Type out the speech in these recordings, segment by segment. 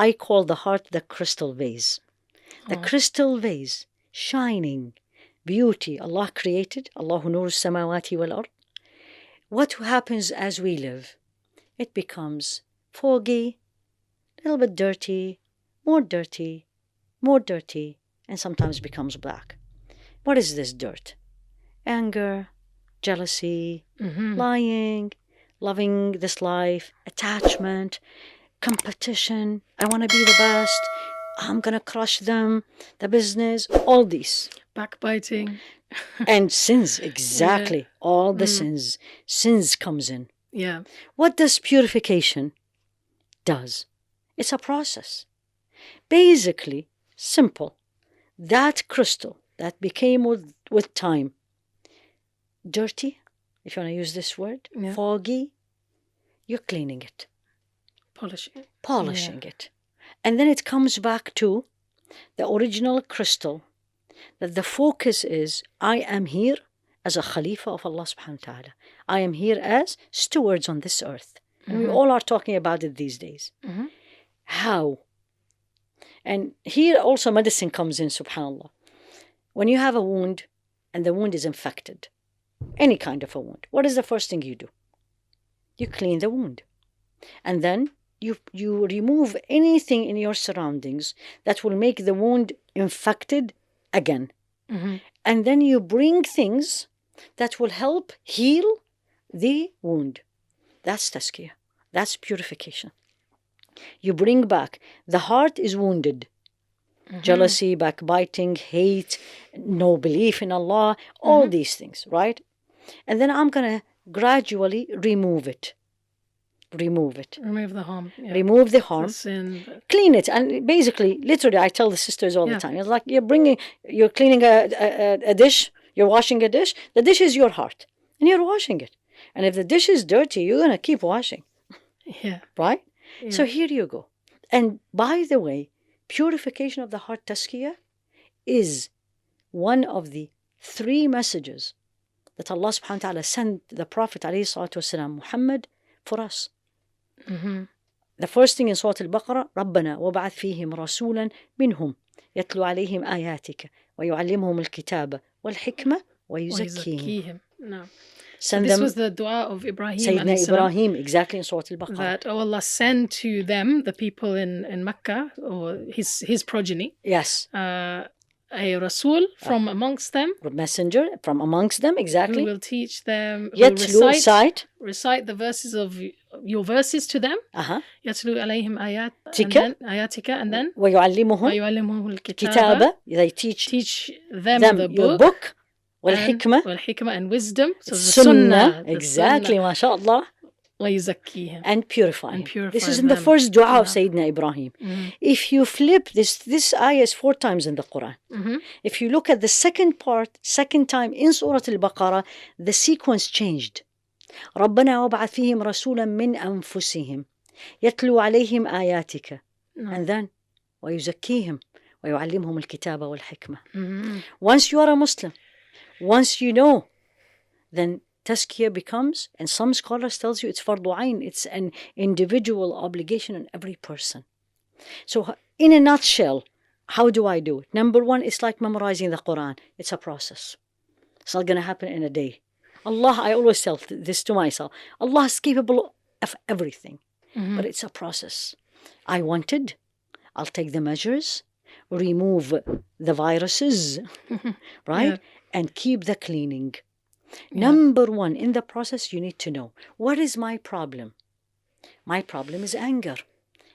I call the heart the crystal vase. The crystal vase, shining, beauty Allah created. Allahu nur samawati wal ard. What happens as we live? It becomes foggy, a little bit dirty, more dirty, more dirty, and sometimes becomes black. What is this dirt? Anger, jealousy, lying, loving this life, attachment, competition. I want to be the best. I'm going to crush them, the business, all these. Backbiting. And sins, exactly. All the sins. Sins comes in. Yeah. What does purification does? It's a process. Basically, simple. That crystal that became with time dirty, if you want to use this word, foggy, you're cleaning it. Polishing it. And then it comes back to the original crystal, that the focus is, I am here as a Khalifa of Allah subhanahu wa ta'ala. I am here as stewards on this earth. And we all are talking about it these days. How? And here also medicine comes in, subhanAllah. When you have a wound and the wound is infected, any kind of a wound, what is the first thing you do? You clean the wound. And then you remove anything in your surroundings that will make the wound infected again. And then you bring things that will help heal the wound. That's tazkiyah. That's purification. You bring back. The heart is wounded. Jealousy, backbiting, hate, no belief in Allah, all these things, right? And then I'm going to gradually remove it. Remove the harm. Yeah. Remove the harm. The sin. Clean it. And basically, literally, I tell the sisters all the time, it's like you're cleaning a dish, you're washing a dish. The dish is your heart. And you're washing it. And if the dish is dirty, you're going to keep washing. Yeah. Right? Yeah. So here you go. And by the way, purification of the heart, tazkiyah, is one of the 3 messages that Allah subhanahu wa ta'ala sent the Prophet ﷺ, Muhammad, for us. The first thing in Surah Al-Baqarah, رَبَّنَا وَبَعَثْ فِيهِمْ رَسُولًا مِنْهُمْ يَتْلُو عَلَيْهِمْ آيَاتِكَ وَيُعَلِّمُهُمُ الْكِتَابَ وَالْحِكْمَةَ وَيُزَكِّيهِمْ. No. So this was the dua of Ibrahim. Sayyidina Ibrahim, exactly in Surah Al-Baqarah. That, oh Allah, send to them, the people in Mecca, or his progeny. Yes. A Rasul from amongst them. A messenger from amongst them, exactly. Who will teach them, recite the verses of your verses to them. يَتْلُو عَلَيْهِمْ آيَاتِكَ and then وَيُعَلِّمُهُمُ الْكِتَابَ. They teach them the book. والحكمة and wisdom. So the sunnah. Exactly, mashallah. وَيُزَكِّيهِمْ. And purify. This is in the first dua of Sayyidina Ibrahim. If you flip this ayah is 4 times in the Quran. If you look at the second time in Surah Al-Baqarah, the sequence changed. رَبَّنَا وَبَعَثْ فِيهِمْ رَسُولًا مِنْ أَنفُسِهِمْ يَتْلُو عَلَيْهِمْ آيَاتِكَ. And then وَيُزَكِّيهِمْ وَيُعَلِّمْهُمُ الْكِتَابَ وَالْحِكْمَةَ. Once you are a Muslim, once you know, then tazkiyah becomes, and some scholars tells you it's fardu ayn, it's an individual obligation on every person. So in a nutshell, how do I do it? Number 1, it's like memorizing the Quran. It's a process. It's not going to happen in a day. Allah, I always tell this to myself, Allah is capable of everything, but it's a process. I wanted, I'll take the measures, remove the viruses, right? Yeah. And keep the cleaning. Number 1, in the process, you need to know, what is my problem? My problem is anger.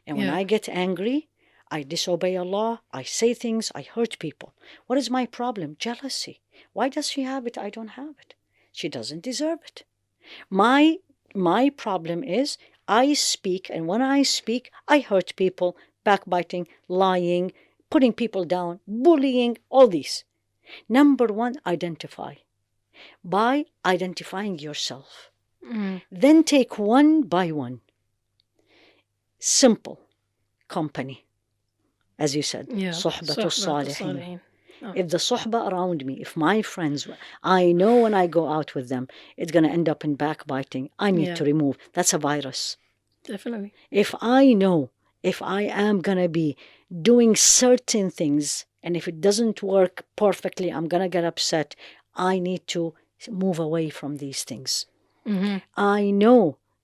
And when I get angry, I disobey Allah, I say things, I hurt people. What is my problem? Jealousy. Why does she have it? I don't have it. She doesn't deserve it. My problem is I speak, and when I speak, I hurt people, backbiting, lying, putting people down, bullying, all these. Number 1, identify. By identifying yourself. Then take one by one. Simple. Company. As you said. Suhbatul Salihin. If the suhbah around me, if my friends, I know when I go out with them, it's going to end up in backbiting. I need to remove. That's a virus. Definitely. If I know if I am going to be doing certain things, and if it doesn't work perfectly, I'm going to get upset. I need to move away from these things. Mm-hmm. I know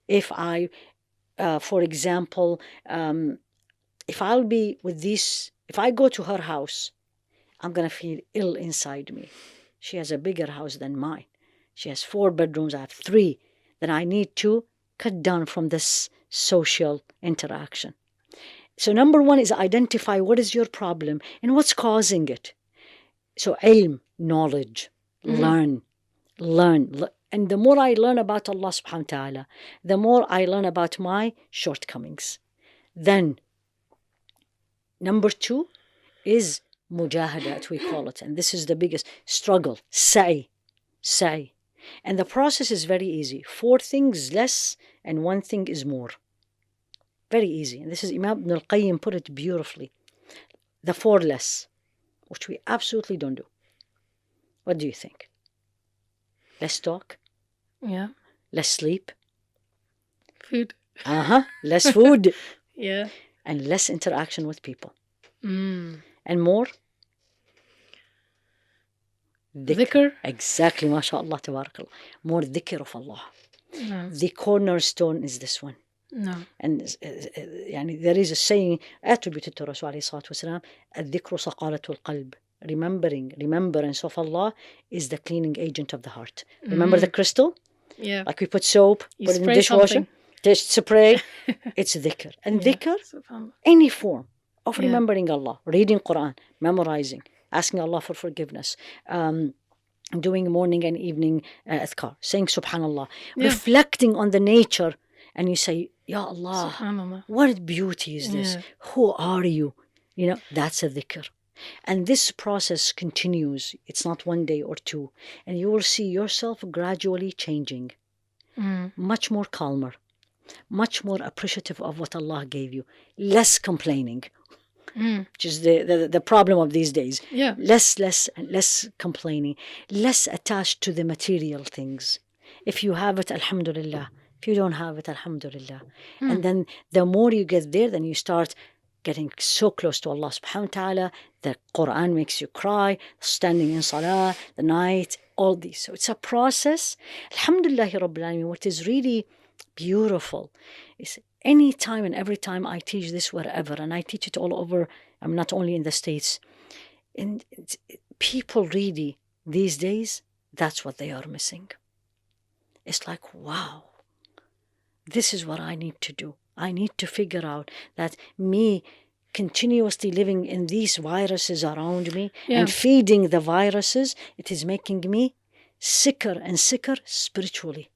if I, for example, if I'll be with this, if I go to her house, I'm going to feel ill inside me. She has a bigger house than mine. She has 4 bedrooms, I have 3. Then I need to cut down from this social interaction. So number 1 is identify what is your problem and what's causing it. So ilm, knowledge, learn. And the more I learn about Allah subhanahu wa ta'ala, the more I learn about my shortcomings. Then, number 2 is mujahadat, we call it. And this is the biggest struggle. Sa'i. And the process is very easy. 4 things less and 1 thing is more. Very easy. And this is Imam Ibn al-Qayyim put it beautifully. The 4 less, which we absolutely don't do. What do you think? Less talk? Yeah. Less sleep? Food. Less food. Yeah. And less interaction with people. Mm. And more? Dhikr. Exactly, mashallah, tabarakallah. More dhikr of Allah. No. The cornerstone is this one. No. And there is a saying attributed to Rasul alayhi salatu wasalam, الذكر صقالة القلب. Remembrance of Allah is the cleaning agent of the heart. Remember the crystal? Yeah. Like we put soap, put it in the dishwasher, spray. It's dhikr. And dhikr, any form of remembering Allah, reading Quran, memorizing, asking Allah for forgiveness, doing morning and evening adhkar, saying subhanallah, reflecting on the nature, and you say, Ya Allah, what beauty is this? Who are you? That's a dhikr. And this process continues. It's not 1 day or 2. And you will see yourself gradually changing. Much more calmer. Much more appreciative of what Allah gave you. Less complaining. Which is the problem of these days. Yeah. Less complaining. Less attached to the material things. If you have it, alhamdulillah. If you don't have it, alhamdulillah. And then the more you get there, then you start getting so close to Allah subhanahu wa ta'ala. The Quran makes you cry, standing in salah, the night, all these. So it's a process. Alhamdulillahi Rabbil Alameen. What is really beautiful is any time and every time I teach this wherever, and I teach it all over, I'm not only in the States, and people really, these days, that's what they are missing. It's like, wow, this is what I need to do. I need to figure out that me continuously living in these viruses around me and feeding the viruses, it is making me sicker and sicker spiritually.